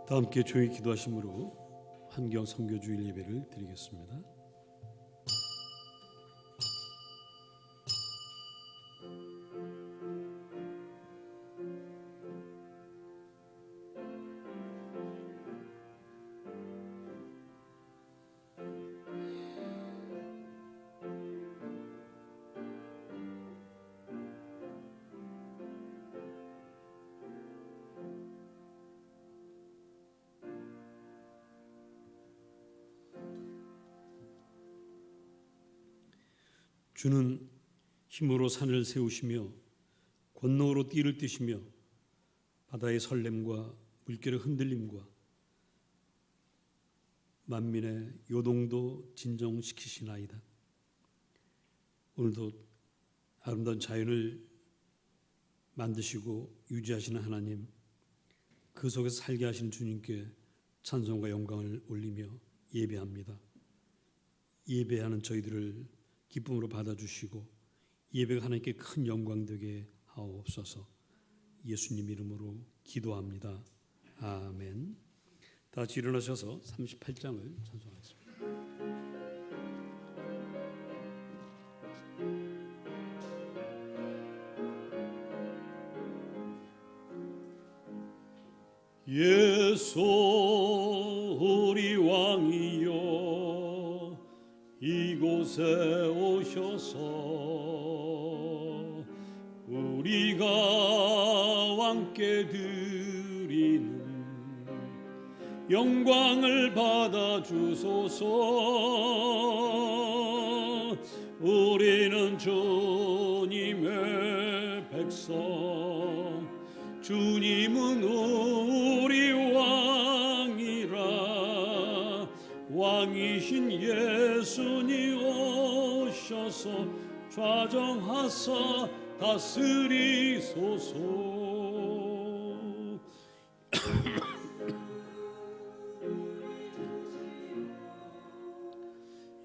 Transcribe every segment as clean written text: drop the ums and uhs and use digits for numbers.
다 함께 조용히 기도하심으로 한경 선교주일 예배를 드리겠습니다. 주는 힘으로 산을 세우시며 권능으로 띠를 띠시며 바다의 설렘과 물결의 흔들림과 만민의 요동도 진정시키시나이다. 오늘도 아름다운 자연을 만드시고 유지하시는 하나님, 그 속에서 살게 하시는 주님께 찬송과 영광을 올리며 예배합니다. 예배하는 저희들을 기쁨으로 받아주시고 예배가 하나님께 큰 영광 되게 하옵소서. 예수님 이름으로 기도합니다. 아멘. 다 같이 일어나셔서 38장을 찬송하겠습니다. 예수 우리 왕이여 이곳에 오셔서 우리가 왕께 드리는 영광을 받아 주소서. 우리는 주님의 백성, 주님은 우리 왕이라. 왕이신 예수님 오셔서 좌정하사 다스리소서.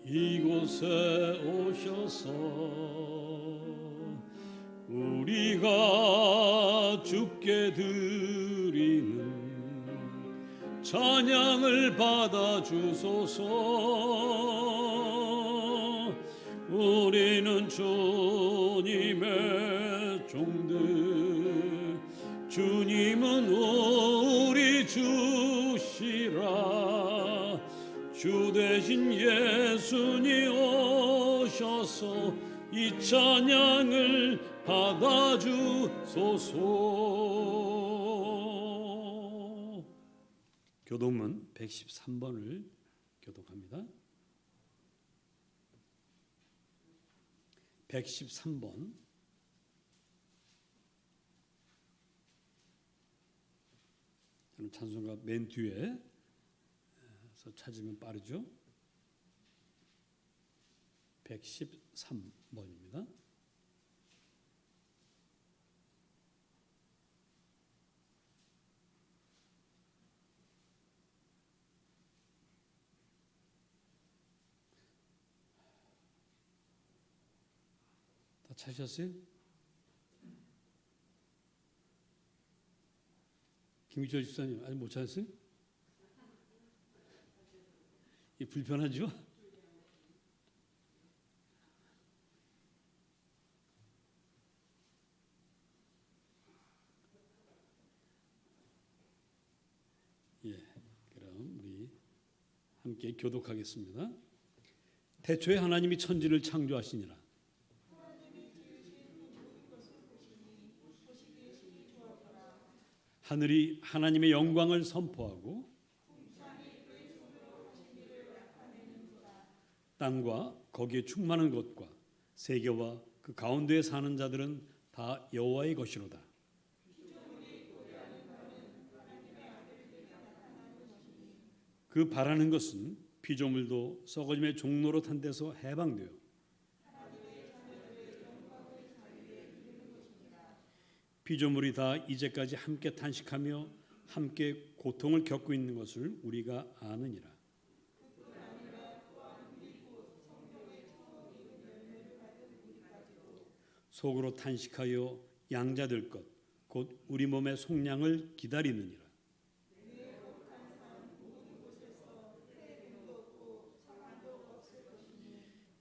이곳에 오셔서 우리가 주께 드리는 찬양을 받아 주소서. 우리는 주님의 종들, 주님은 우리 주시라. 주 대신 예수님 오셔서 이 찬양을 받아 주소서. 교독문 113번을 교독합니다. 113번. 저는 찬송가 맨 뒤에서 찾으면 빠르죠. 113번입니다. 다 찾으셨어요? 김기철 집사님 아직 못 찾았어요? 이 불편하죠? 예, 그럼 우리 함께 교독하겠습니다. 태초에 하나님이 천지를 창조하시니라. 하늘이 하나님의 영광을 선포하고 땅과 거기에 충만한 것과 세계와 그 가운데에 사는 자들은 다 여호와의 것이로다. 그 바라는 것은 피조물도 썩어짐의 종로로 탄 데서 해방되어 피조물이 다 이제까지 함께 탄식하며 함께 고통을 겪고 있는 것을 우리가 아느니라. 속으로 탄식하여 양자될 것 곧 우리 몸의 속량을 기다리느니라.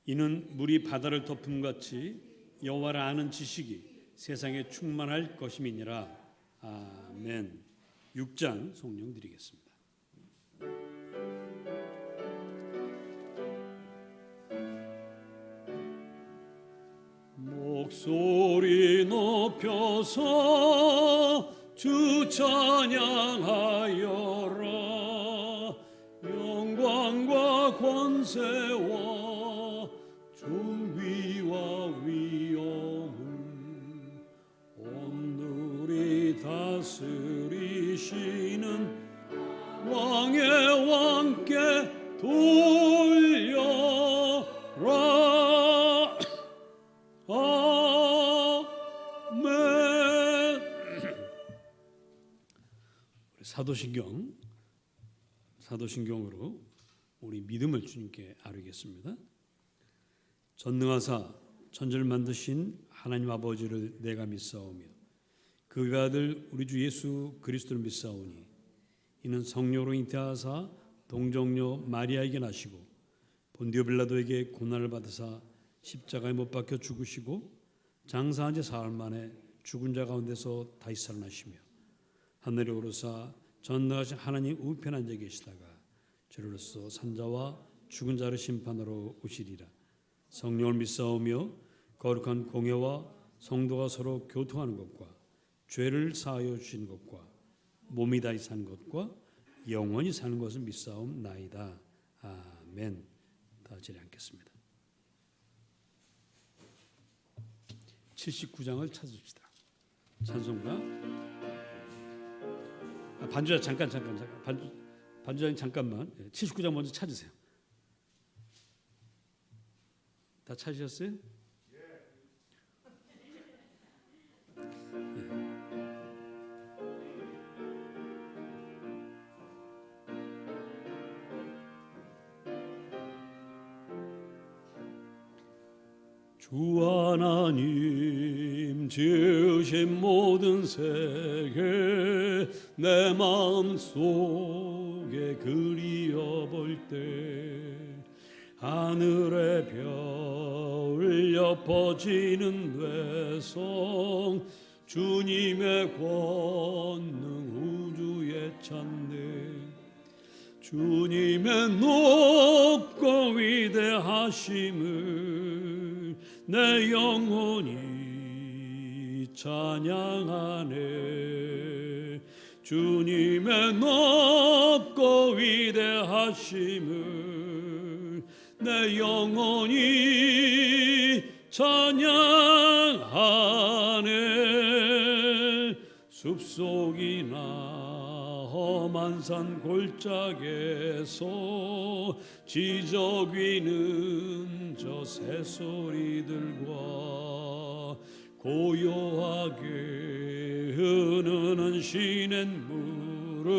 이는 물이 바다를 덮음같이 여호와를 아는 지식이 세상에 충만할 것임이니라. 아멘. 6장 성령 드리겠습니다. 목소리 높여서 주 찬양하여라. 영광과 권세와 존귀와 위엄을 온누리 다스리시는 왕의 왕께 돌려라. 아멘. 사도신경으로 우리 믿음을 주님께 아뢰겠습니다. 전능하사 천지를 만드신 하나님 아버지를 내가 믿사오며 그의 아들 우리 주 예수 그리스도를 믿사오니 이는 성령으로 잉태하사 동정녀 마리아에게 나시고 본디오 빌라도에게 고난을 받으사 십자가에 못 박혀 죽으시고 장사한 지 사흘 만에 죽은 자 가운데서 다시 살아나시며 하늘에 오르사 전능하신 하나님 우편에 앉아 계시다가 저로서 산자와 죽은 자를 심판하러 오시리라. 성령을 믿사오며 거룩한 공예와 성도가 서로 교통하는 것과 죄를 사하여 주시는 것과 몸이 다시 사는 것과 영원히 사는 것을 믿사옵나이다. 아멘. 다 같이 앉겠습니다. 79장을 찾읍시다. 찬송가. 반주자 잠깐. 반주자님 잠깐만. 79장 먼저 찾으세요. 다 찾으셨어요? 주 하나님 지으신 모든 세계 내 마음속에 그리어볼 때 하늘의 별 엎어지는 외성 주님의 권능 우주에 찬네. 주님의 높고 위대하심을 내 영혼이 찬양하네. 주님의 높고 위대하심을 내 영혼이 찬양하네. 숲속이나 험한 산 골짜기에서 지저귀는 저 새소리들과 고요하게 흐르는 시냇물은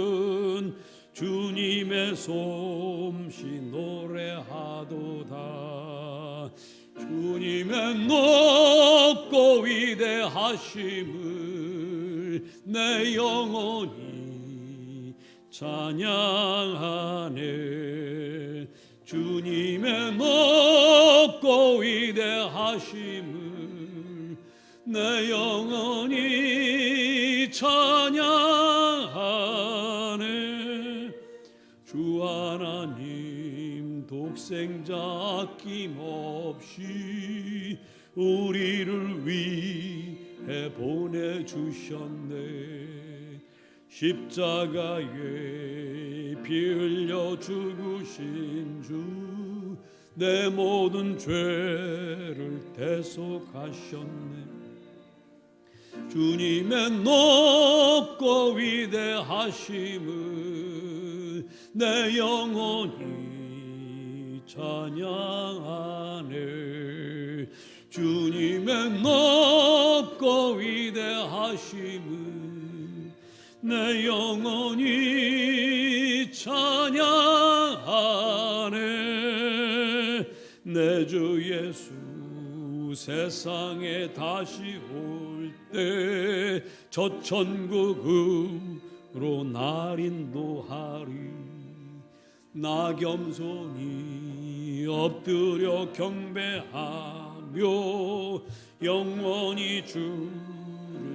주님의 솜씨 노래하도다. 주님의 높고 위대하심을 내 영혼이 찬양하네. 주님의 높고 위대하심을 내 영혼이 찬양하네. 주 하나님 독생자 아낌없이 우리를 위해 보내주셨네. 십자가에 피 흘려 죽으신 주 내 모든 죄를 대속하셨네. 주님의 높고 위대하심을 내 영혼이 찬양하네. 주님의 높고 위대하심을 내 영혼이 찬양하네. 내 주 예수 세상에 다시 올 때 저 천국으로 날 인도하리. 나 겸손히 엎드려 경배하며 영원히 주를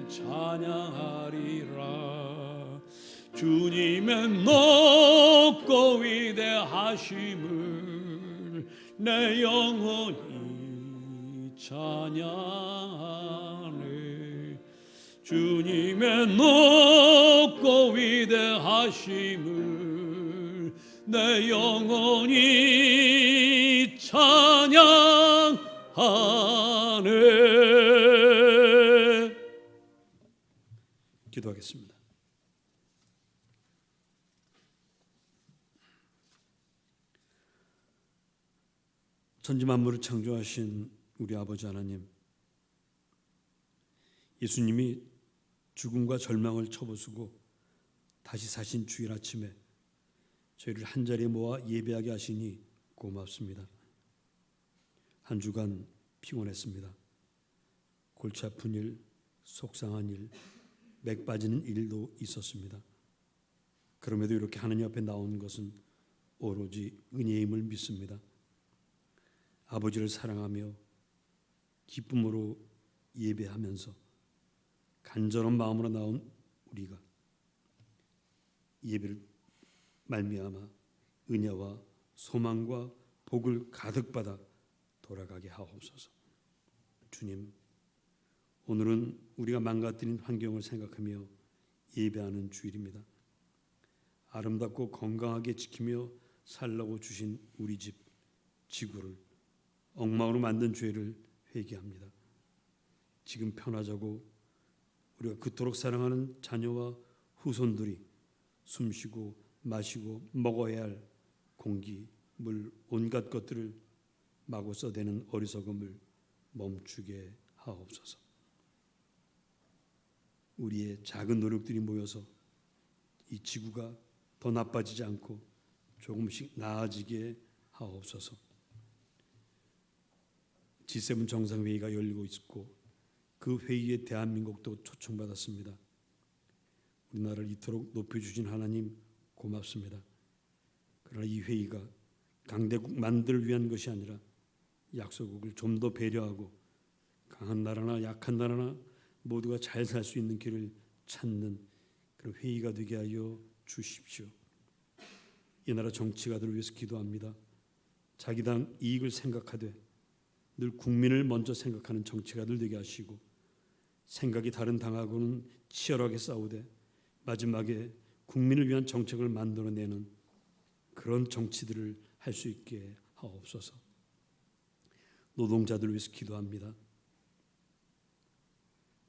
찬양하리라. 주님의 높고 위대하심을 내 영혼이 찬양하네. 주님의 높고 위대하심을 내 영혼이 찬양하네. 기도하겠습니다. 천지 만물을 창조하신 우리 아버지 하나님, 예수님이 죽음과 절망을 쳐부수고 다시 사신 주일 아침에 저희를 한자리에 모아 예배하게 하시니 고맙습니다. 한 주간 피곤했습니다. 골치 아픈 일, 속상한 일, 맥 빠지는 일도 있었습니다. 그럼에도 이렇게 하나님 앞에 나온 것은 오로지 은혜임을 믿습니다. 아버지를 사랑하며 기쁨으로 예배하면서 간절한 마음으로 나온 우리가 예배를 말미암아 은혜와 소망과 복을 가득 받아 돌아가게 하옵소서. 주님, 오늘은 우리가 망가뜨린 환경을 생각하며 예배하는 주일입니다. 아름답고 건강하게 지키며 살라고 주신 우리 집, 지구를 엉망으로 만든 죄를 회개합니다. 지금 편하자고 우리가 그토록 사랑하는 자녀와 후손들이 숨쉬고 마시고 먹어야 할 공기, 물, 온갖 것들을 마구 써대는 어리석음을 멈추게 하옵소서. 우리의 작은 노력들이 모여서 이 지구가 더 나빠지지 않고 조금씩 나아지게 하옵소서. G7 정상회의가 열리고 있고 그 회의에 대한민국도 초청받았습니다. 우리나라를 이토록 높여주신 하나님 고맙습니다. 그러나 이 회의가 강대국만들을 위한 것이 아니라 약소국을 좀 더 배려하고 강한 나라나 약한 나라나 모두가 잘 살 수 있는 길을 찾는 그런 회의가 되게 하여 주십시오. 이 나라 정치가들을 위해서 기도합니다. 자기 당 이익을 생각하되 늘 국민을 먼저 생각하는 정치가들 되게 하시고 생각이 다른 당하고는 치열하게 싸우되 마지막에 국민을 위한 정책을 만들어내는 그런 정치들을 할 수 있게 하옵소서. 노동자들을 위해서 기도합니다.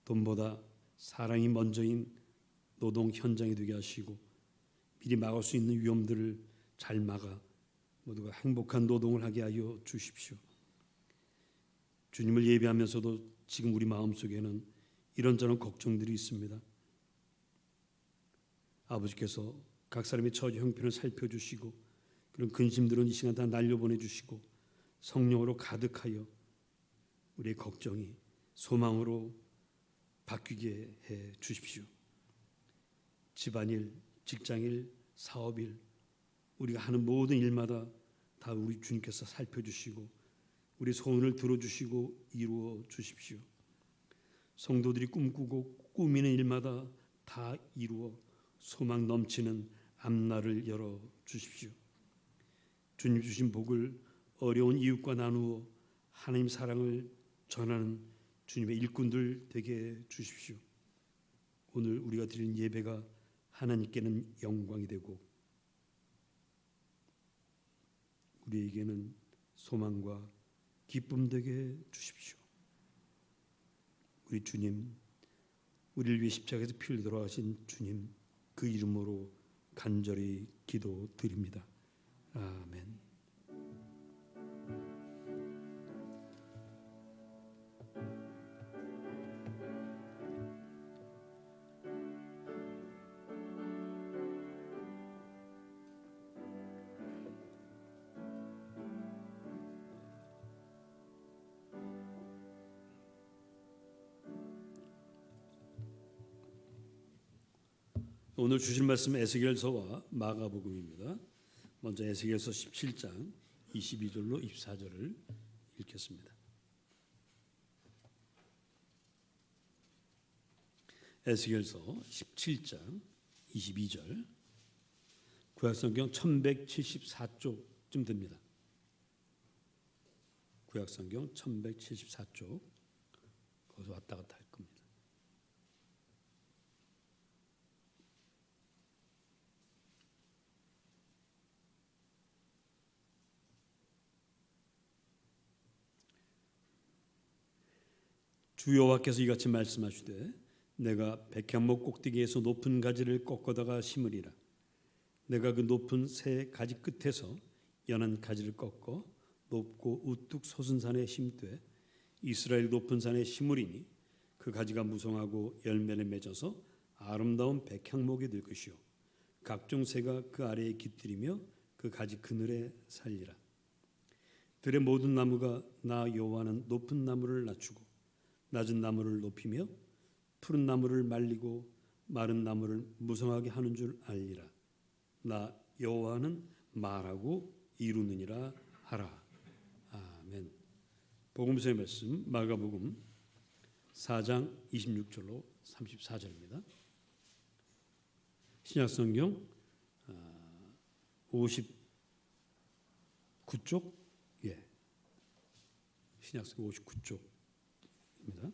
돈보다 사랑이 먼저인 노동 현장이 되게 하시고 미리 막을 수 있는 위험들을 잘 막아 모두가 행복한 노동을 하게 하여 주십시오. 주님을 예배하면서도 지금 우리 마음속에는 이런저런 걱정들이 있습니다. 아버지께서 각 사람의 처지 형편을 살펴주시고 그런 근심들은 이 시간 다 날려보내주시고 성령으로 가득하여 우리의 걱정이 소망으로 바뀌게 해 주십시오. 집안일, 직장일, 사업일, 우리가 하는 모든 일마다 다 우리 주님께서 살펴주시고 우리 소원을 들어주시고 이루어 주십시오. 성도들이 꿈꾸고 꾸미는 일마다 다 이루어 소망 넘치는 앞날을 열어 주십시오. 주님 주신 복을 어려운 이웃과 나누어 하나님 사랑을 전하는 주님의 일꾼들 되게 주십시오. 오늘 우리가 드리는 예배가 하나님께는 영광이 되고 우리에게는 소망과 기쁨 되게 주십시오. 우리 주님, 우리를 위해 십자가에서 피 흘려 돌아가신 주님, 그 이름으로 간절히 기도드립니다. 아멘. 오늘 주실 말씀 에스겔서와 마가복음입니다. 먼저 에스겔서 17장 22절로 24절을 읽겠습니다. 에스겔서 17장 22절, 구약성경 1174쪽쯤 됩니다. 구약성경 1174쪽, 거기서 왔다 갔다 할 겁니다. 주 여호와께서 이같이 말씀하시되 내가 백향목 꼭대기에서 높은 가지를 꺾어다가 심으리라. 내가 그 높은 새 가지 끝에서 연한 가지를 꺾어 높고 우뚝 솟은 산에 심되 이스라엘 높은 산에 심으리니 그 가지가 무성하고 열매를 맺어서 아름다운 백향목이 될 것이요 각종 새가 그 아래에 깃들이며 그 가지 그늘에 살리라. 들의 모든 나무가 나 여호와는 높은 나무를 낮추고 낮은 나무를 높이며 푸른 나무를 말리고 마른 나무를 무성하게 하는 줄 알리라. 나 여호와는 말하고 이루느니라 하라. 아멘. 복음서의 말씀 마가복음 4장 26절로 34절입니다. 신약성경 59쪽, 신약성경 59쪽입니다.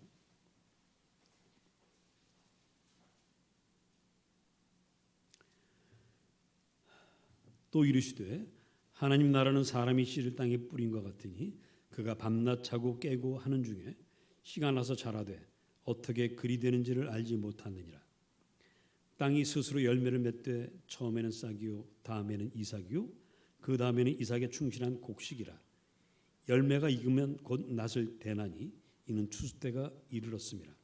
또 이르시되 하나님 나라는 사람이 씨를 땅에 뿌린 것 같으니 그가 밤낮 자고 깨고 하는 중에 씨가 나서 자라되 어떻게 그리 되는지를 알지 못하느니라. 땅이 스스로 열매를 맺되 처음에는 싹이요 다음에는 이삭이요 그 다음에는 이삭에 충실한 곡식이라. 열매가 익으면 곧 낫을 대나니 이는 추수 때가 이르렀음이라.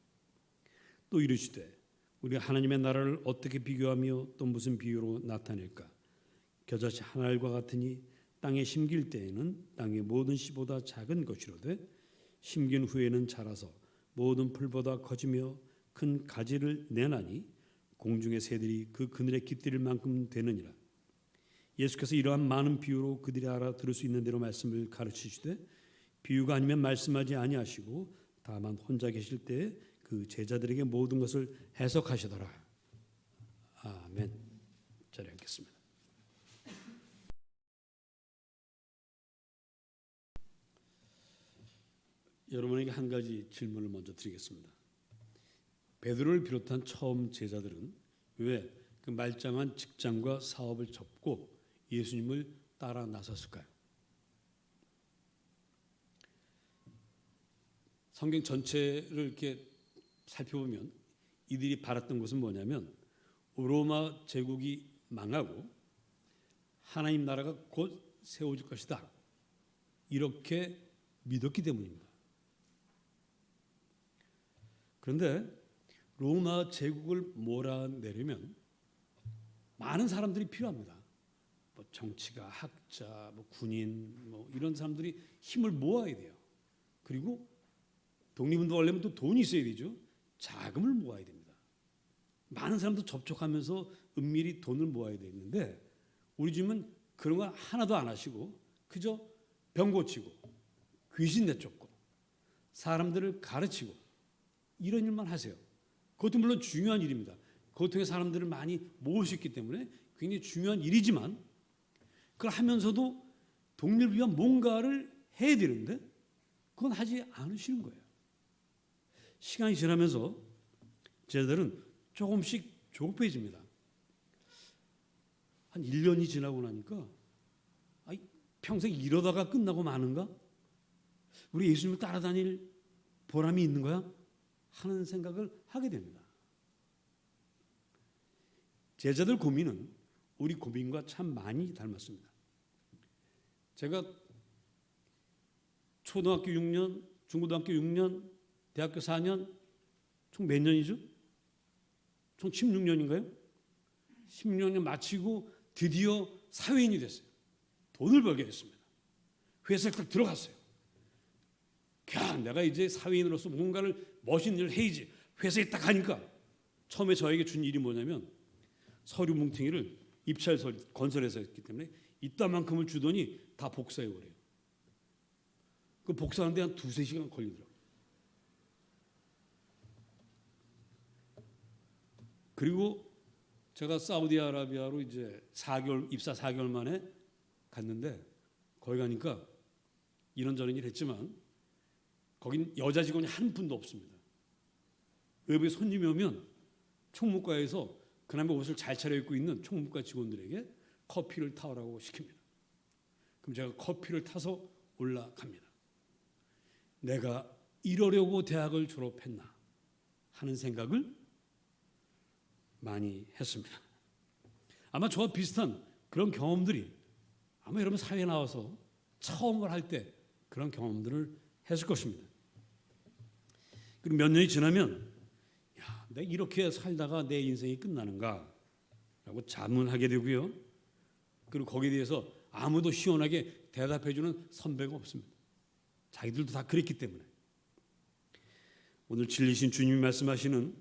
또 이르시되 우리가 하나님의 나라를 어떻게 비교하며 또 무슨 비유로 나타낼까? 겨자씨 한 알과 같으니 땅에 심길 때에는 땅의 모든 씨보다 작은 것이로되 심긴 후에는 자라서 모든 풀보다 커지며 큰 가지를 내나니 공중의 새들이 그 그늘에 깃들일 만큼 되느니라. 예수께서 이러한 많은 비유로 그들이 알아들을 수 있는 대로 말씀을 가르치시되 비유가 아니면 말씀하지 아니하시고 다만 혼자 계실 때에 그 제자들에게 모든 것을 해석하시더라. 아멘. 자리에 앉겠습니다. 여러분에게 한 가지 질문을 먼저 드리겠습니다. 베드로를 비롯한 처음 제자들은 왜 그 말짱한 직장과 사업을 접고 예수님을 따라 나섰을까요? 성경 전체를 이렇게 살펴보면 이들이 바랐던 것은 뭐냐면 로마 제국이 망하고 하나님 나라가 곧 세워질 것이다. 이렇게 믿었기 때문입니다. 그런데 로마 제국을 몰아내려면 많은 사람들이 필요합니다. 뭐 정치가, 학자, 뭐 군인, 뭐 이런 사람들이 힘을 모아야 돼요. 그리고 독립운동 하려면 또 돈이 있어야 되죠. 자금을 모아야 됩니다. 많은 사람들 접촉하면서 은밀히 돈을 모아야 되는데 우리 집은 그런 거 하나도 안 하시고 그저 병 고치고 귀신 내쫓고 사람들을 가르치고 이런 일만 하세요. 그것도 물론 중요한 일입니다. 그것 통해 사람들을 많이 모을 수 있기 때문에 굉장히 중요한 일이지만 그걸 하면서도 독립을 위한 뭔가를 해야 되는데 그건 하지 않으시는 거예요. 시간이 지나면서 제자들은 조금씩 조급해집니다. 한 1년이 지나고 나니까 평생 이러다가 끝나고 마는가? 우리 예수님을 따라다닐 보람이 있는 거야? 하는 생각을 하게 됩니다. 제자들 고민은 우리 고민과 참 많이 닮았습니다. 제가 초등학교 6년, 중고등학교 6년, 대학교 4년, 총 몇 년이죠? 총 16년인가요? 16년 마치고 드디어 사회인이 됐어요. 돈을 벌게 됐습니다. 회사에 딱 들어갔어요. 내가 이제 사회인으로서 뭔가를 멋있는 일을 해야지. 회사에 딱 가니까 처음에 저에게 준 일이 뭐냐면 서류 뭉탱이를 입찰 건설에서 했기 때문에 이따만큼을 주더니 다 복사해버려요. 그 복사하는데 한 2-3시간 걸리더라고요. 그리고 제가 사우디아라비아로 이제 입사 4개월 만에 갔는데, 거기 가니까 이런저런 일 했지만 거긴 여자 직원이 한 분도 없습니다. 외부에 손님이 오면 총무과에서 그나마 옷을 잘 차려입고 있는 총무과 직원들에게 커피를 타오라고 시킵니다. 그럼 제가 커피를 타서 올라갑니다. 내가 이러려고 대학을 졸업했나 하는 생각을 많이 했습니다. 아마 저와 비슷한 그런 경험들이 아마 여러분 사회에 나와서 처음을 할 때 그런 경험들을 했을 것입니다. 그리고 몇 년이 지나면 내가 이렇게 살다가 내 인생이 끝나는가 라고 자문하게 되고요. 그리고 거기에 대해서 아무도 시원하게 대답해주는 선배가 없습니다. 자기들도 다 그랬기 때문에. 오늘 진리신 주님이 말씀하시는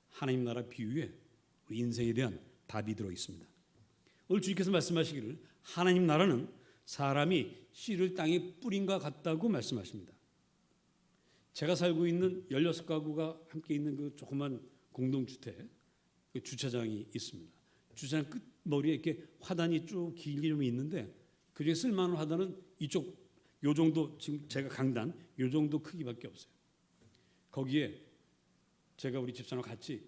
하나님 나라 비유에 우리 인생에 대한 답이 들어 있습니다. 오늘 주님께서 말씀하시기를 하나님 나라는 사람이 씨를 땅에 뿌린과 같다고 말씀하십니다. 제가 살고 있는 16가구가 함께 있는 그 조그만 공동주택, 그 주차장이 있습니다. 주차장 끝머리에 이렇게 화단이 쭉 길게 좀 있는데, 그중에 쓸만한 화단은 이쪽 요 정도, 지금 제가 강단 요 정도 크기밖에 없어요. 거기에 제가 우리 집사람과 같이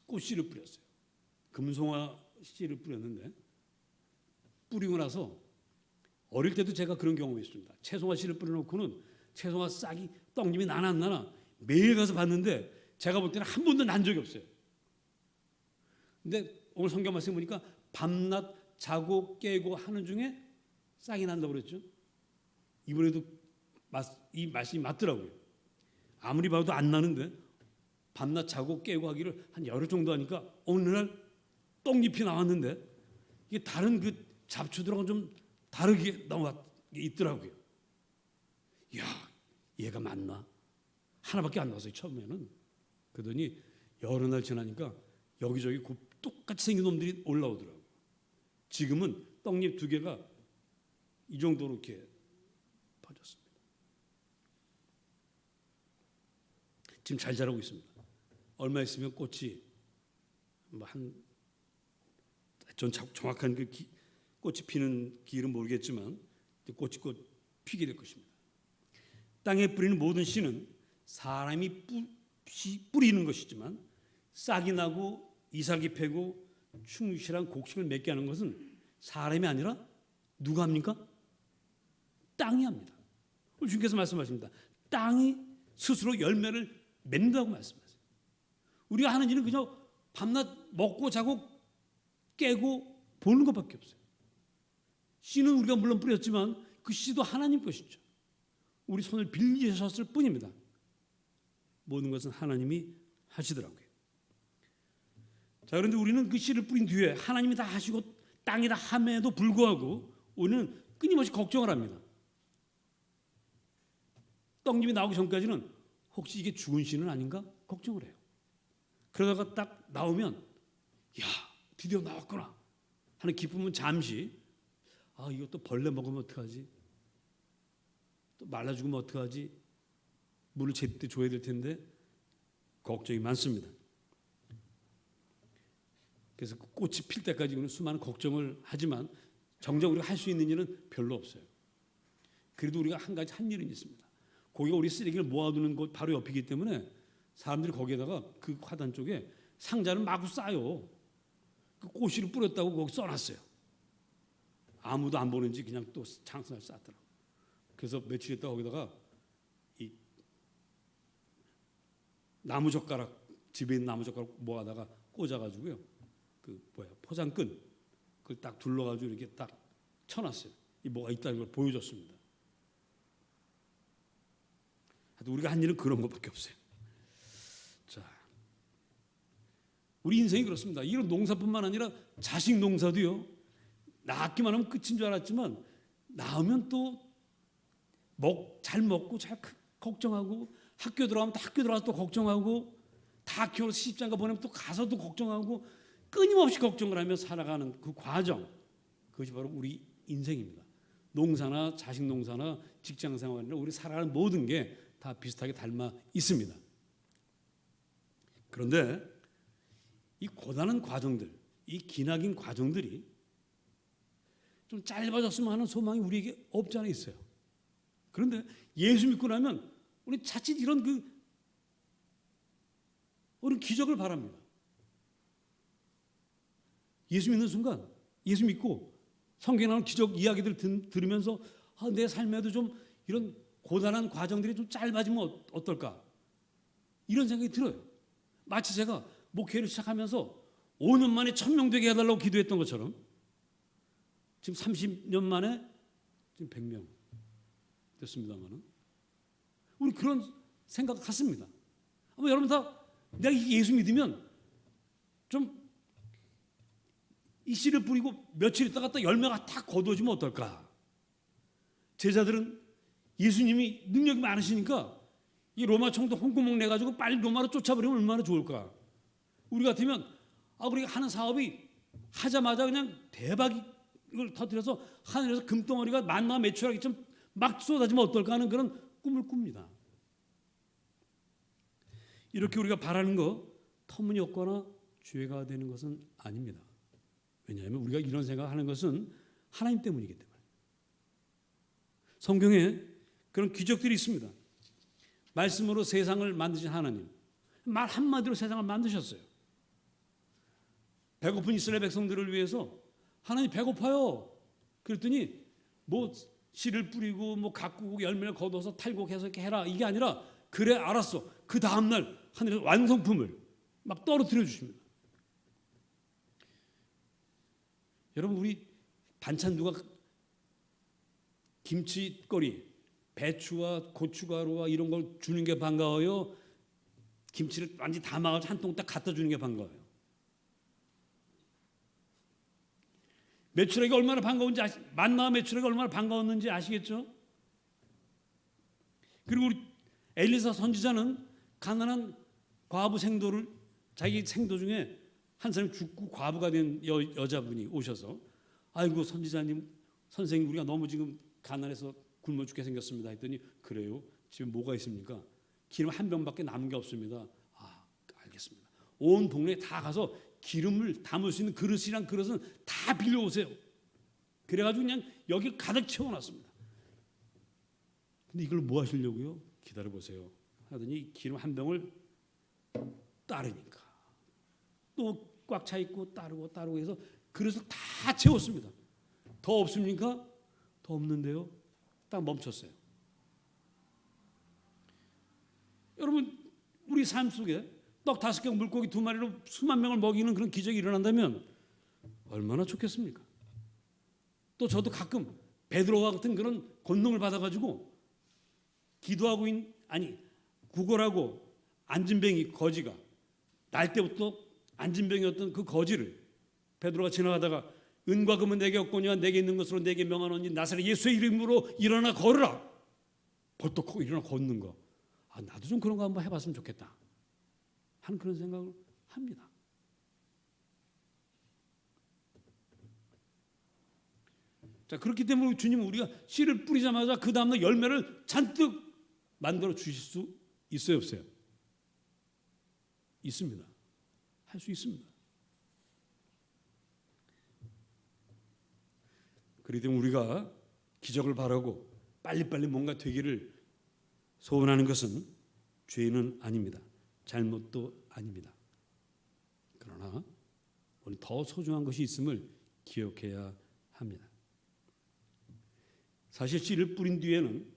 꽃씨를 뿌렸어요. 금송화 씨를 뿌렸는데, 뿌리고 나서 어릴 때도 제가 그런 경험이 있습니다. 채송화 씨를 뿌려놓고는 채송화 싹이 떡잎이 나나 안 나나 매일 가서 봤는데 제가 볼 때는 한 번도 난 적이 없어요. 근데 오늘 성경 말씀 보니까 밤낮 자고 깨고 하는 중에 싹이 난다고 그랬죠. 이번에도 이 말씀이 맞더라고요. 아무리 봐도 안 나는데 밤낮 자고 깨고 하기를 한 열흘 정도 하니까 어느 날 떡잎이 나왔는데 이게 다른 그 잡초들하고 좀 다르게 나와 있더라고요. 야, 얘가 맞나? 하나밖에 안 나왔어요, 처음에는. 그러더니 여러 날 지나니까 여기저기 똑같이 생긴 놈들이 올라오더라고요. 지금은 떡잎 2개가 이 정도로 이렇게 퍼졌습니다. 지금 잘 자라고 있습니다. 얼마 있으면 꽃이 전 정확한 그 꽃이 피는 기일은 모르겠지만 꽃이 곧 피게 될 것입니다. 땅에 뿌리는 모든 씨는 사람이 뿌리는 것이지만 싹이 나고 이삭이 패고 충실한 곡식을 맺게 하는 것은 사람이 아니라 누가 합니까? 땅이 합니다. 주님께서 말씀하십니다. 땅이 스스로 열매를 맺는다고 말씀하세요. 우리가 하는 일은 그냥 밤낮 먹고 자고 깨고 보는 것밖에 없어요. 씨는 우리가 물론 뿌렸지만 그 씨도 하나님 것이죠. 우리 손을 빌리셨을 뿐입니다. 모든 것은 하나님이 하시더라고요. 자, 그런데 우리는 그 씨를 뿌린 뒤에 하나님이 다 하시고 땅이 다 함에도 불구하고 우리는 끊임없이 걱정을 합니다. 떡잎이 나오기 전까지는 혹시 이게 죽은 씨는 아닌가 걱정을 해요. 그러다가 딱 나오면 야, 드디어 나왔구나 하는 기쁨은 잠시, 이것도 벌레 먹으면 어떡하지? 또 말라 죽으면 어떡하지? 물을 제때 줘야 될 텐데 걱정이 많습니다. 그래서 꽃이 필 때까지 우리는 수많은 걱정을 하지만 정작 우리가 할 수 있는 일은 별로 없어요. 그래도 우리가 한 가지 한 일은 있습니다. 거기가 우리 쓰레기를 모아두는 곳 바로 옆이기 때문에 사람들이 거기에다가 그 화단 쪽에 상자를 마구 싸요. 그 꽃씨를 뿌렸다고 거기 써놨어요. 아무도 안 보는지 그냥 또 장사를 쌌더라고. 그래서 며칠 있다가 거기다가 이 나무젓가락, 집에 있는 나무젓가락 모아다가 꽂아가지고요. 포장끈 그걸 딱 둘러가지고 이렇게 딱 쳐놨어요. 이 뭐가 있다는 걸 보여줬습니다. 하여튼 우리가 한 일은 그런 것밖에 없어요. 자, 우리 인생이 그렇습니다. 이런 농사뿐만 아니라 자식 농사도요. 낳기만 하면 끝인 줄 알았지만 낳으면 또 잘 먹고 잘 걱정하고 학교 들어가면 또 학교 들어가서 또 걱정하고 다 키워서 시집장가 보내면 또 가서도 걱정하고 끊임없이 걱정을 하며 살아가는 그 과정, 그것이 바로 우리 인생입니다. 농사나 자식 농사나 직장 생활이나 우리 살아가는 모든 게 다 비슷하게 닮아 있습니다. 그런데 이 고단한 과정들, 이 기나긴 과정들이 좀 짧아졌으면 하는 소망이 우리에게 없지 않아 있어요. 그런데 예수 믿고 나면 우리 자칫 이런 우리 기적을 바랍니다. 예수 믿는 순간, 예수 믿고 성경에 나오는 기적 이야기들 들으면서 내 삶에도 좀 이런 고단한 과정들이 좀 짧아지면 어떨까? 이런 생각이 들어요. 마치 제가 목회를 시작하면서 5년 만에 1000명 되게 해달라고 기도했던 것처럼 지금 30년 만에 지금 100명 됐습니다만은 우리 그런 생각 같습니다. 아마 여러분 다 내가 예수 믿으면 좀 이 씨를 뿌리고 며칠 있다가 또 열매가 탁 거두어지면 어떨까? 제자들은 예수님이 능력이 많으시니까 이 로마 총독 홍구멍 내가지고 빨리 로마로 쫓아버리면 얼마나 좋을까? 우리 같으면 우리가 하는 사업이 하자마자 그냥 대박을 터뜨려서 하늘에서 금덩어리가 만나 매출하기처럼 막 쏟아지면 어떨까 하는 그런 꿈을 꿉니다. 이렇게 우리가 바라는 거 터무니없거나 죄가 되는 것은 아닙니다. 왜냐하면 우리가 이런 생각하는 것은 하나님 때문이기 때문에. 성경에 그런 기적들이 있습니다. 말씀으로 세상을 만드신 하나님, 말 한마디로 세상을 만드셨어요. 배고픈 이스라엘 백성들을 위해서 하나님 배고파요. 그랬더니 뭐 씨를 뿌리고 뭐 가꾸고 열매를 거둬서 탈곡해서 이렇게 해라 이게 아니라 그래 알았어. 그 다음날 하늘에서 완성품을 막 떨어뜨려 주십니다. 여러분 우리 반찬 누가 김치거리, 배추와 고춧가루와 이런 걸 주는 게 반가워요? 김치를 완전히 담아가지고 한 통 딱 갖다 주는 게 반가워요? 메추라기 얼마나 반가운지 만나와 메추라기 얼마나 반가웠는지 아시겠죠? 그리고 우리 엘리사 선지자는 가난한 과부 생도를 자기 생도 중에 한 사람이 죽고 과부가 된 여자분이 오셔서 아이고 선지자님 선생님 우리가 너무 지금 가난해서 굶어 죽게 생겼습니다 했더니 그래요? 집에 뭐가 있습니까? 기름 한 병밖에 남은 게 없습니다. 알겠습니다. 온 동네에 다 가서 기름을 담을 수 있는 그릇이랑 그릇은 다 빌려오세요. 그래가지고 그냥 여기 가득 채워놨습니다. 근데 이걸 뭐 하시려고요? 기다려보세요 하더니 기름 한 병을 따르니까 또 꽉 차 있고 따르고 해서 그릇을 다 채웠습니다. 더 없습니까? 더 없는데요. 딱 멈췄어요. 여러분 우리 삶 속에 떡 5개 물고기 2마리로 수만 명을 먹이는 그런 기적이 일어난다면 얼마나 좋겠습니까? 또 저도 가끔 베드로와 같은 그런 권능을 받아가지고 기도하고 구걸하고 안진뱅이 거지가 날 때부터 안진뱅이였던 그 거지를 베드로가 지나가다가 은과 금은 내게 없거니와 내게 있는 것으로 내게 명하노니 나사렛 예수의 이름으로 일어나 걸으라. 벌떡 하고 일어나 걷는 거. 나도 좀 그런 거 한번 해봤으면 좋겠다 하는 그런 생각을 합니다. 자, 그렇기 때문에 주님은 우리가 씨를 뿌리자마자 그 다음날 열매를 잔뜩 만들어 주실 수 있어요 없어요? 있습니다. 할 수 있습니다. 그렇기 때문에 우리가 기적을 바라고 빨리빨리 뭔가 되기를 소원하는 것은 죄는 아닙니다. 잘못도 아닙니다. 그러나 우리 더 소중한 것이 있음을 기억해야 합니다. 사실 씨를 뿌린 뒤에는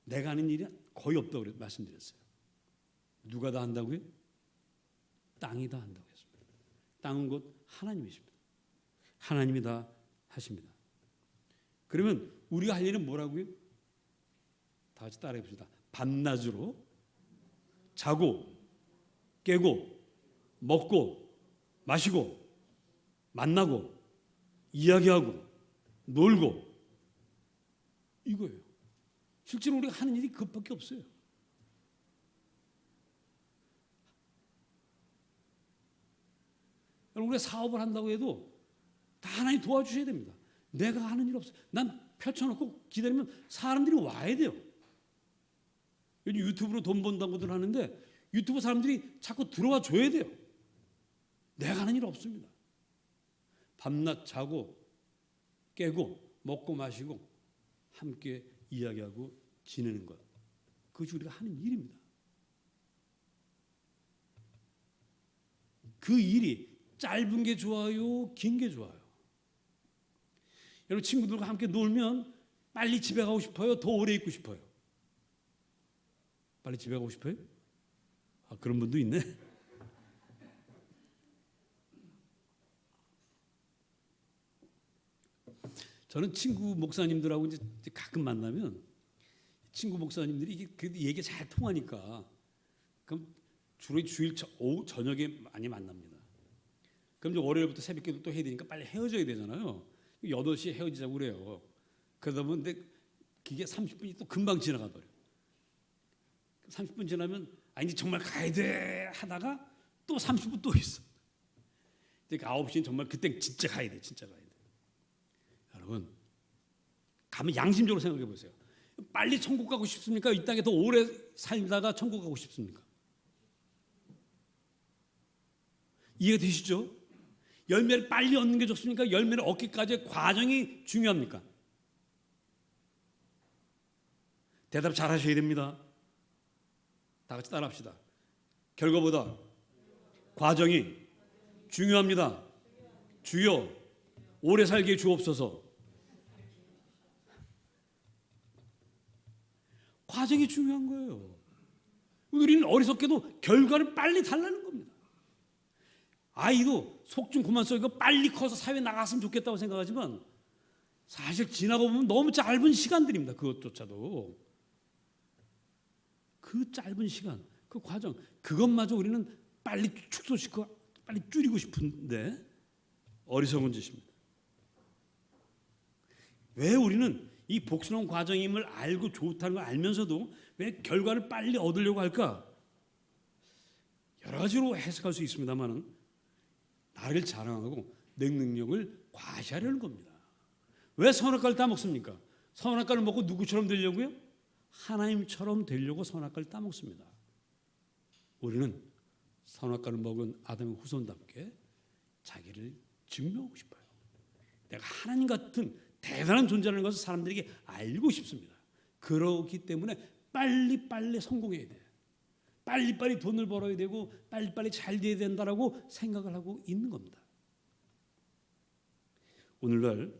내가 하는 일이 거의 없다고 말씀드렸어요. 누가 다 한다고요? 땅이 다 한다고 했습니다. 땅은 곧 하나님이십니다. 하나님이 다 하십니다. 그러면 우리가 할 일은 뭐라고요? 다 같이 따라해 봅시다. 밤낮으로 자고 깨고 먹고 마시고 만나고 이야기하고 놀고 이거예요. 실제로 우리가 하는 일이 그것밖에 없어요. 우리가 사업을 한다고 해도 다 하나님 도와주셔야 됩니다. 내가 하는 일 없어. 난 펼쳐놓고 기다리면 사람들이 와야 돼요. 요즘 유튜브로 돈 번다고들 하는데 유튜브 사람들이 자꾸 들어와 줘야 돼요. 내가 하는 일 없습니다. 밤낮 자고 깨고 먹고 마시고 함께 이야기하고 지내는 것. 그것이 우리가 하는 일입니다. 그 일이 짧은 게 좋아요? 긴 게 좋아요? 여러분 친구들과 함께 놀면 빨리 집에 가고 싶어요? 더 오래 있고 싶어요? 빨리 집에 가고 싶어요? 아, 그런 분도 있네. 저는 친구 목사님들하고 이제 가끔 만나면 친구 목사님들이 이게 얘기 잘 통하니까 그럼 주로 주일 오후 저녁에 많이 만납니다. 그럼 이제 월요일부터 새벽기도 또 해야 되니까 빨리 헤어져야 되잖아요. 8시에 헤어지자고 그래요. 그러다 보면 그게 30분이 또 금방 지나가 버려요. 30분 지나면 이제 정말 가야 돼 하다가 또 30분 또 있어. 그러니까 9시는 정말 그때 진짜 가야 돼. 진짜 가야 돼. 여러분 가면 양심적으로 생각해 보세요. 빨리 천국 가고 싶습니까? 이 땅에 더 오래 살다가 천국 가고 싶습니까? 이해가 되시죠? 열매를 빨리 얻는 게 좋습니까? 열매를 얻기까지의 과정이 중요합니까? 대답 잘 하셔야 됩니다. 다 같이 따라합시다. 결과보다 과정이 중요합니다. 주여 오래 살게 주옵소서. 과정이 중요한 거예요. 우리는 어리석게도 결과를 빨리 달라는 겁니다. 아이도 속 좀 그만 썩이고 빨리 커서 사회에 나갔으면 좋겠다고 생각하지만 사실 지나고 보면 너무 짧은 시간들입니다. 그것조차도. 그 짧은 시간, 그 과정, 그것마저 우리는 빨리 축소시키고 빨리 줄이고 싶은데 어리석은 짓입니다. 왜 우리는 이 복수는 과정임을 알고 좋다는 걸 알면서도 왜 결과를 빨리 얻으려고 할까? 여러 가지로 해석할 수 있습니다만은 나를 자랑하고 내 능력을 과시하려는 겁니다. 왜 선악과를 따먹습니까? 선악과를 먹고 누구처럼 되려고요? 하나님처럼 되려고 선악과를 따먹습니다. 우리는 선악과를 먹은 아담의 후손답게 자기를 증명하고 싶어요. 내가 하나님 같은 대단한 존재라는 것을 사람들에게 알고 싶습니다. 그렇기 때문에 빨리빨리 성공해야 돼요. 빨리빨리 돈을 벌어야 되고 빨리빨리 잘 돼야 된다라고 생각을 하고 있는 겁니다. 오늘날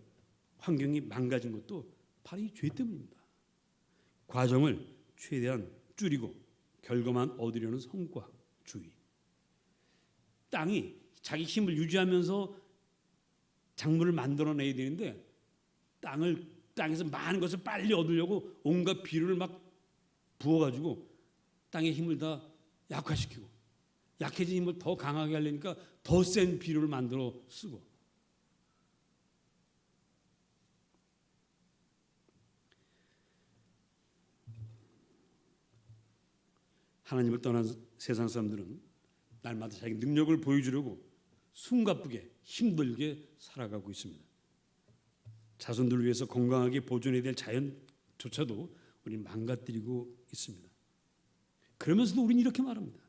환경이 망가진 것도 바로 이 죄 때문입니다. 과정을 최대한 줄이고 결과만 얻으려는 성과주의. 땅이 자기 힘을 유지하면서 작물을 만들어내야 되는데 땅에서 많은 것을 빨리 얻으려고 온갖 비료를 막 부어가지고 땅의 힘을 다 약화시키고 약해진 힘을 더 강하게 하려니까 더 센 비료를 만들어 쓰고 하나님을 떠난 세상 사람들은 날마다 자기 능력을 보여주려고 숨가쁘게 힘들게 살아가고 있습니다. 자손들을 위해서 건강하게 보존해야 될 자연조차도 우리는 망가뜨리고 있습니다. 그러면서도 우리는 이렇게 말합니다.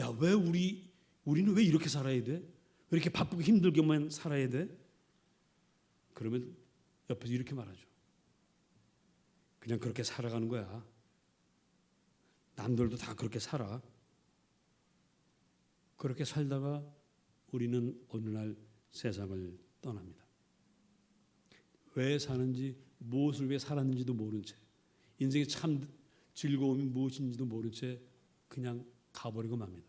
야, 왜 우리는 왜 이렇게 살아야 돼? 왜 이렇게 바쁘고 힘들게만 살아야 돼? 그러면 옆에서 이렇게 말하죠. 그냥 그렇게 살아가는 거야. 남들도 다 그렇게 살아. 그렇게 살다가 우리는 어느 날 세상을 떠납니다. 왜 사는지, 무엇을 위해 살았는지도 모른 채, 인생의 참 즐거움이 무엇인지도 모른 채 그냥 가버리고 맙니다.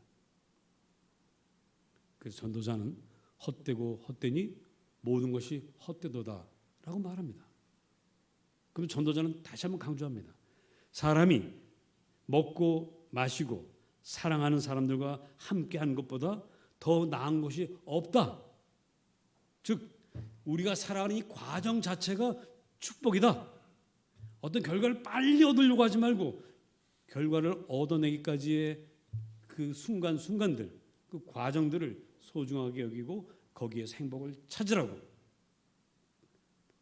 그래서 전도자는 헛되고 헛되니 모든 것이 헛되도다라고 말합니다. 그럼 전도자는 다시 한번 강조합니다. 사람이 먹고 마시고 사랑하는 사람들과 함께하는 것보다 더 나은 것이 없다. 즉 우리가 살아가는 이 과정 자체가 축복이다. 어떤 결과를 빨리 얻으려고 하지 말고 결과를 얻어내기까지의 그 순간순간들, 그 과정들을 소중하게 여기고 거기에서 행복을 찾으라고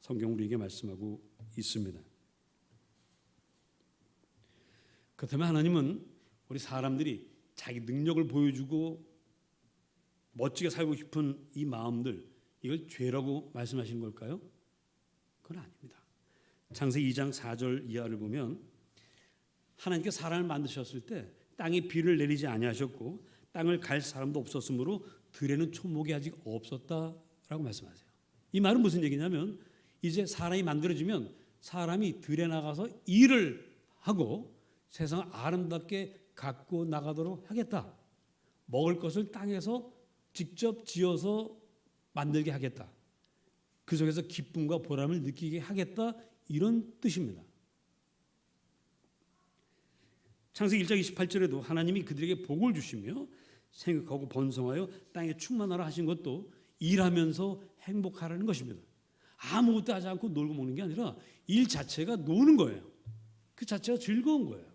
성경 우리에게 말씀하고 있습니다. 그렇다면 하나님은 우리 사람들이 자기 능력을 보여주고 멋지게 살고 싶은 이 마음들, 이걸 죄라고 말씀하시는 걸까요? 그건 아닙니다. 창세기 2장 4절 이하를 보면 하나님께서 사람을 만드셨을 때 땅에 비를 내리지 아니하셨고 땅을 갈 사람도 없었으므로 들에는 초목이 아직 없었다라고 말씀하세요. 이 말은 무슨 얘기냐면 이제 사람이 만들어지면 사람이 들에 나가서 일을 하고 세상을 아름답게 갖고 나가도록 하겠다. 먹을 것을 땅에서 직접 지어서 만들게 하겠다. 그 속에서 기쁨과 보람을 느끼게 하겠다. 이런 뜻입니다. 창세기 1장 28절에도 하나님이 그들에게 복을 주시며 생육하고 번성하여 땅에 충만하라 하신 것도 일하면서 행복하라는 것입니다. 아무것도 하지 않고 놀고 먹는 게 아니라 일 자체가 노는 거예요. 그 자체가 즐거운 거예요.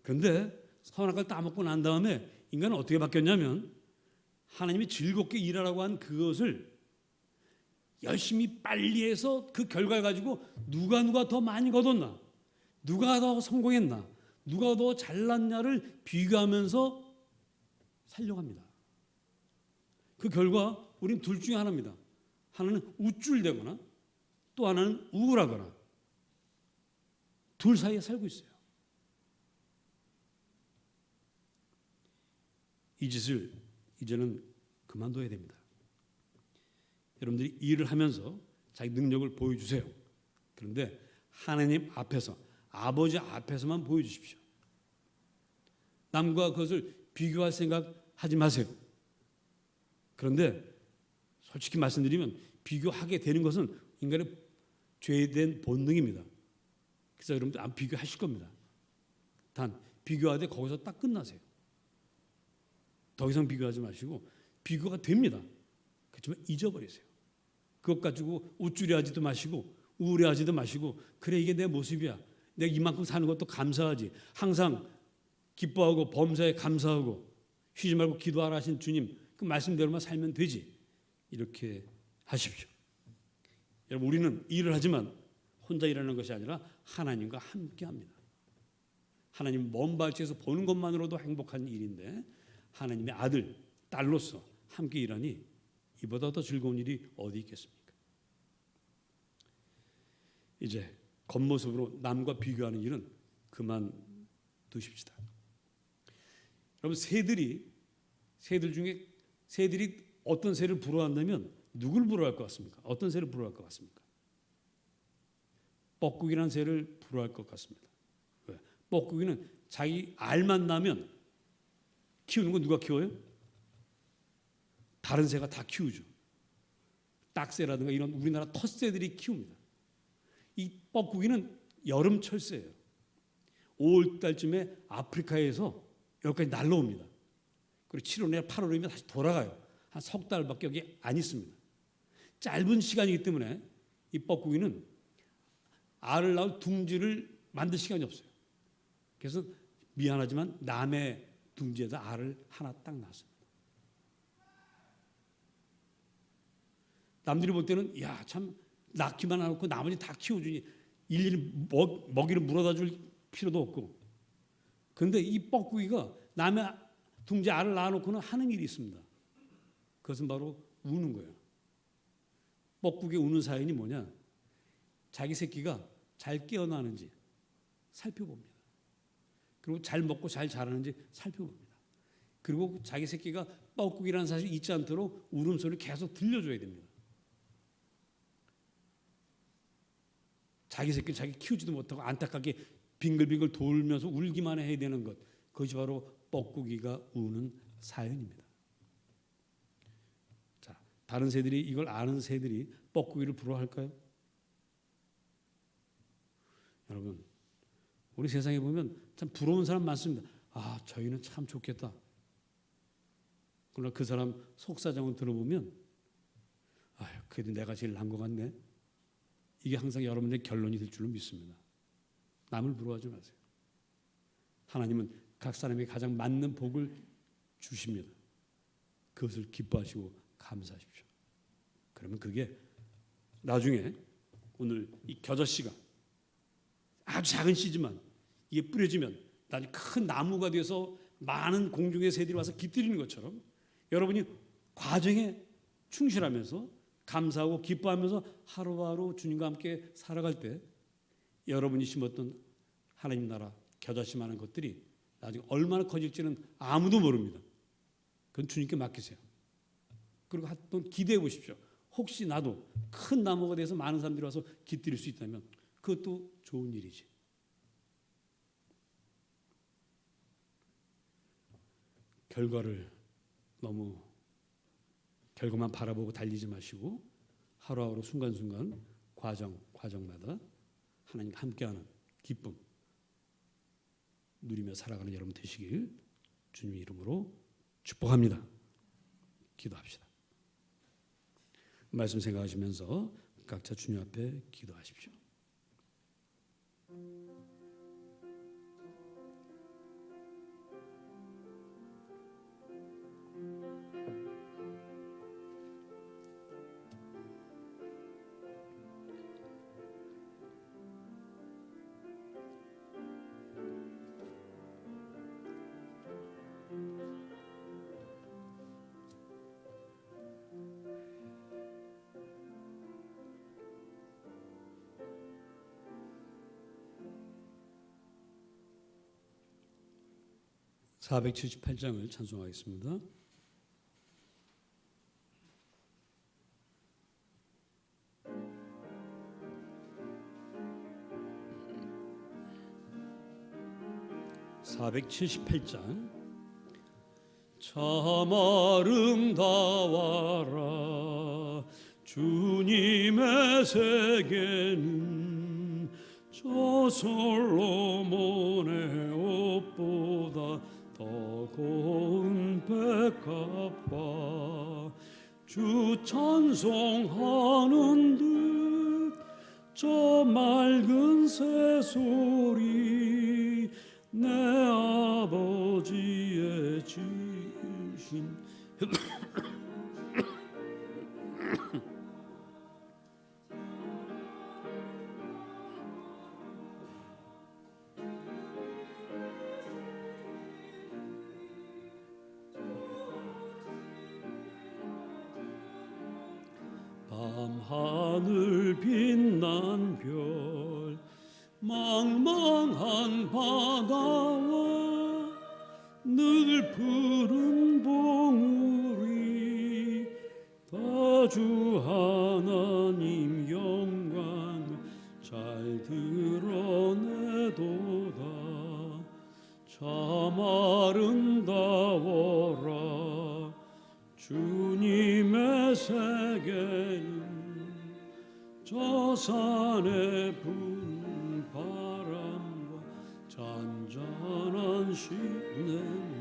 그런데 선악과를 따먹고 난 다음에 인간은 어떻게 바뀌었냐면 하나님이 즐겁게 일하라고 한 그것을 열심히 빨리 해서 그 결과를 가지고 누가 더 많이 거뒀나, 누가 더 성공했나, 누가 더 잘났냐를 비교하면서 살려고 합니다. 그 결과 우리는 둘 중에 하나입니다. 하나는 우쭐대거나 또 하나는 우울하거나 둘 사이에 살고 있어요. 이 짓을 이제는 그만둬야 됩니다. 여러분들이 일을 하면서 자기 능력을 보여주세요. 그런데 하나님 앞에서, 아버지 앞에서만 보여주십시오. 남과 그것을 비교할 생각 하지 마세요. 그런데 솔직히 말씀드리면 비교하게 되는 것은 인간의 죄된 본능입니다. 그래서 여러분들 안 비교하실 겁니다. 단 비교하되 거기서 딱 끝나세요. 더 이상 비교하지 마시고 비교가 됩니다. 그렇지만 잊어버리세요. 그것 가지고 우쭐해하지도 마시고 우울해하지도 마시고 그래 이게 내 모습이야. 내가 이만큼 사는 것도 감사하지. 항상 기뻐하고 범사에 감사하고 쉬지 말고 기도하라 하신 주님 그 말씀대로만 살면 되지. 이렇게 하십시오. 여러분 우리는 일을 하지만 혼자 일하는 것이 아니라 하나님과 함께 합니다. 하나님 먼 발치에서 보는 것만으로도 행복한 일인데 하나님의 아들, 딸로서 함께 일하니 이보다 더 즐거운 일이 어디 있겠습니까? 이제 겉모습으로 남과 비교하는 일은 그만두십시다. 여러분 새들 중에 새들이 어떤 새를 부러워한다면 누굴 부러워할 것 같습니까? 어떤 새를 부러워할 것 같습니까? 뻐꾸기라는 새를 부러워할 것 같습니다. 왜? 뻐꾸기는 자기 알만 나면 키우는 건 누가 키워요? 다른 새가 다 키우죠. 딱새라든가 이런 우리나라 텃새들이 키웁니다. 이 뻐꾸기는 여름철 새예요. 5월달쯤에 아프리카에서 여기까지 날라옵니다. 그리고 7월에 8월이면 다시 돌아가요. 한 석 달밖에 여기 안 있습니다. 짧은 시간이기 때문에 이 뻐꾸기는 알을 낳을 둥지를 만들 시간이 없어요. 그래서 미안하지만 남의 둥지에다 알을 하나 딱 낳습니다. 남들이 볼 때는 야, 참 낳기만 하고 나머지 다 키워주니 일일이 먹이를 물어다 줄 필요도 없고. 그런데 이 뻐꾸기가 남의 둥지에 알을 낳아놓고는 하는 일이 있습니다. 그것은 바로 우는 거예요. 뻐꾸기 우는 사연이 뭐냐? 자기 새끼가 잘 깨어나는지 살펴봅니다. 그리고 잘 먹고 잘 자라는지 살펴봅니다. 그리고 자기 새끼가 뻐꾸기라는 사실을 잊지 않도록 울음소리를 계속 들려줘야 됩니다. 자기 새끼를 자기 키우지도 못하고 안타깝게 빙글빙글 돌면서 울기만 해야 되는 것, 그것이 바로 뻐꾸기가 우는 사연입니다. 자, 다른 새들이 이걸 아는 새들이 뻐꾸기를 부러워할까요? 여러분, 우리 세상에 보면 참 부러운 사람 많습니다. 아, 저희는 참 좋겠다. 그러나 그 사람 속사정을 들어보면 아유, 그래도 내가 제일 나은 것 같네. 이게 항상 여러분의 결론이 될 줄로 믿습니다. 남을 부러워하지 마세요. 하나님은 각 사람에게 가장 맞는 복을 주십니다. 그것을 기뻐하시고 감사하십시오. 그러면 그게 나중에 오늘 이 겨자씨가 아주 작은 씨지만 이게 뿌려지면 나중에 큰 나무가 되어서 많은 공중의 새들이 와서 깃들이는 것처럼 여러분이 과정에 충실하면서 감사하고 기뻐하면서 하루하루 주님과 함께 살아갈 때 여러분이 심었던 하나님 나라 겨자씨만한 것들이 나중에 얼마나 커질지는 아무도 모릅니다. 그건 주님께 맡기세요. 그리고 한번 기대해 보십시오. 혹시 나도 큰 나무가 돼서 많은 사람들이 와서 깃들일 수 있다면 그것도 좋은 일이지. 결과를 너무 결과만 바라보고 달리지 마시고 하루하루 순간순간 과정마다 하나님과 함께하는 기쁨 누리며 살아가는 여러분 되시길 주님의 이름으로 축복합니다. 기도합시다. 말씀 생각하시면서 각자 주님 앞에 기도하십시오. (478장을) 찬송하겠습니다. (478장) 참 아름다워라 주님의 세계는 저 솔로몬의 옷보다 더 고운 백합화 주 찬송하는 듯 저 맑은 새소리 내 아버지의 지으신 밤하늘 빛난 별 망망한 바다와 늘 푸른 봉우리 다 주 하나님 영광 잘 드러내도다 참 아름다워라 주님의 세계는 저 산에 부는 바람과 잔잔한 시내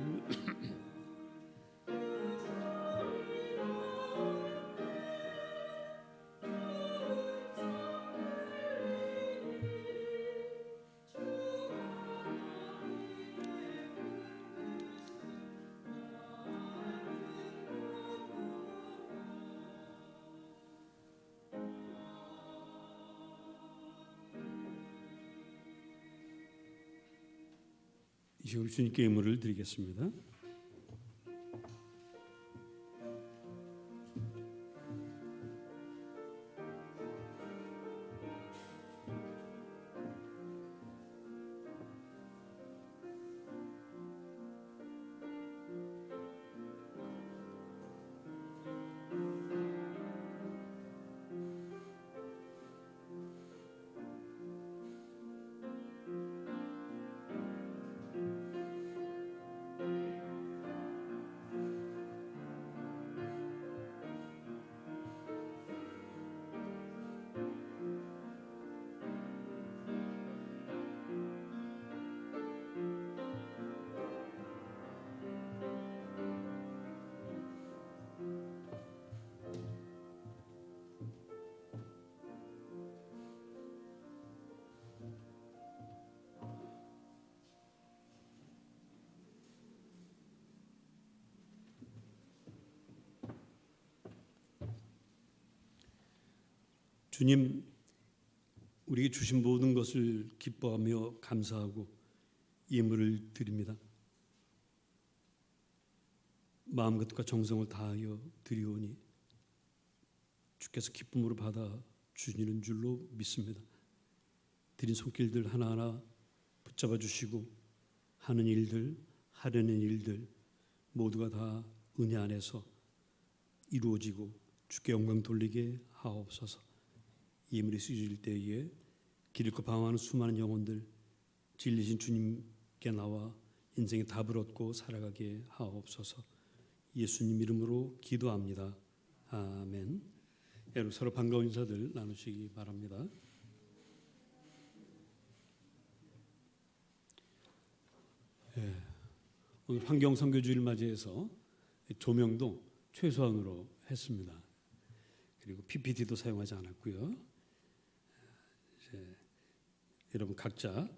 이 시간 주님께 예물을 드리겠습니다. 주님, 우리에게 주신 모든 것을 기뻐하며 감사하고 예물을 드립니다. 마음과 뜻과 정성을 다하여 드리오니 주께서 기쁨으로 받아 주시는 줄로 믿습니다. 드린 손길들 하나하나 붙잡아 주시고 하는 일들, 하려는 일들 모두가 다 은혜 안에서 이루어지고 주께 영광 돌리게 하옵소서. 예물이 쓰여질 때에 길 잃고 방황하는 수많은 영혼들 진리신 주님께 나와 인생의 답을 얻고 살아가게 하옵소서. 예수님 이름으로 기도합니다. 아멘. 여러분 서로 반가운 인사들 나누시기 바랍니다. 오늘 환경 선교주의를 맞이해서 조명도 최소한으로 했습니다. 그리고 PPT도 사용하지 않았고요. 여러분 각자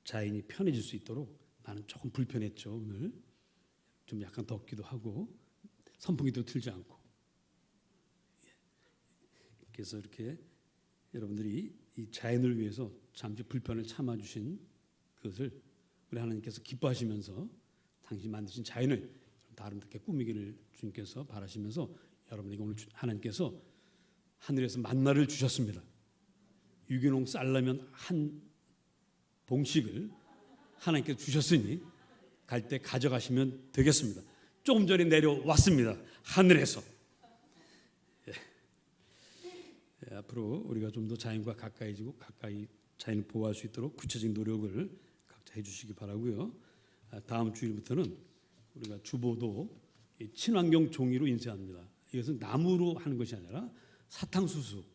자인이 편해질 수 있도록 나는 조금 불편했죠. 오늘 좀 약간 덥기도 하고 선풍기도 틀지 않고 그래서 이렇게 여러분들이 이 자연을 위해서 잠시 불편을 참아주신 그것을 우리 하나님께서 기뻐하시면서 당신이 만드신 자연을 좀 더 아름답게 꾸미기를 주님께서 바라시면서 여러분에게 오늘 하나님께서 하늘에서 만나를 주셨습니다. 유기농 쌀라면 한 봉식을 하나님께서 주셨으니 갈 때 가져가시면 되겠습니다. 조금 전에 내려왔습니다. 하늘에서. 앞으로 우리가 좀 더 자연과 가까이지고 가까이 자연을 보호할 수 있도록 구체적인 노력을 각자 해주시기 바라고요. 다음 주일부터는 우리가 주보도 친환경 종이로 인쇄합니다. 이것은 나무로 하는 것이 아니라 사탕수수에서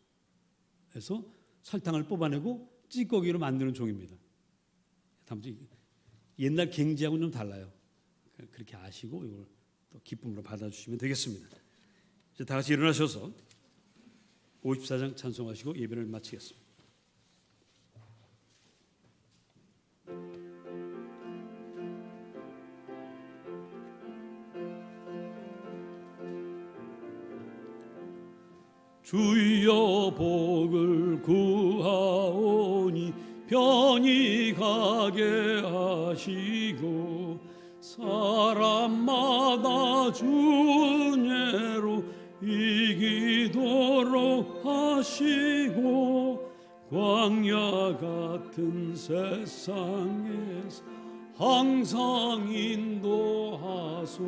설탕을 뽑아내고 찌꺼기로 만드는 종입니다. 옛날 갱지하고는 좀 달라요. 그렇게 아시고 이걸 또 기쁨으로 받아주시면 되겠습니다. 이제 다 같이 일어나셔서 54장 찬송하시고 예배를 마치겠습니다. 주여 복을 구하오니 편히 가게 하시고 사람마다 주례로 이기도록 하시고 광야 같은 세상에서 항상 인도하소서.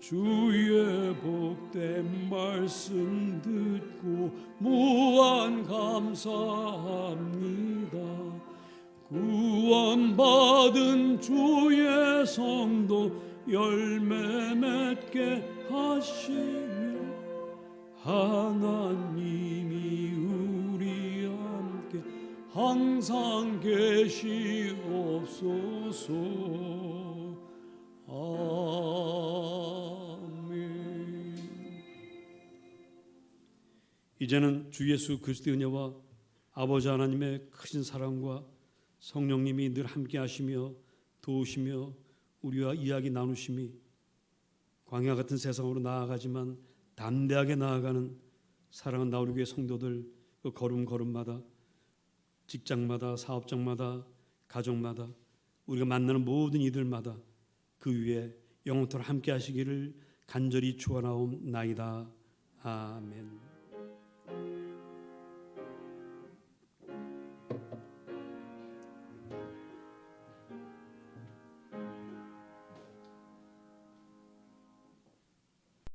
주의 복된 말씀 듣고 무한 감사합니다. 구원받은 주의 성도 열매 맺게 하시며 하나님이 우리 함께 항상 계시옵소서. 아멘. 이제는 주 예수 그리스도의 은혜와 아버지 하나님의 크신 사랑과 성령님이 늘 함께 하시며 도우시며 우리와 이야기 나누심이 광야 같은 세상으로 나아가지만 담대하게 나아가는 사랑하는 나우리교회 성도들 그 걸음걸음마다 직장마다 사업장마다 가정마다 우리가 만나는 모든 이들마다 그 위에 영원토록 함께 하시기를 간절히 축원하옵나이다. 아멘.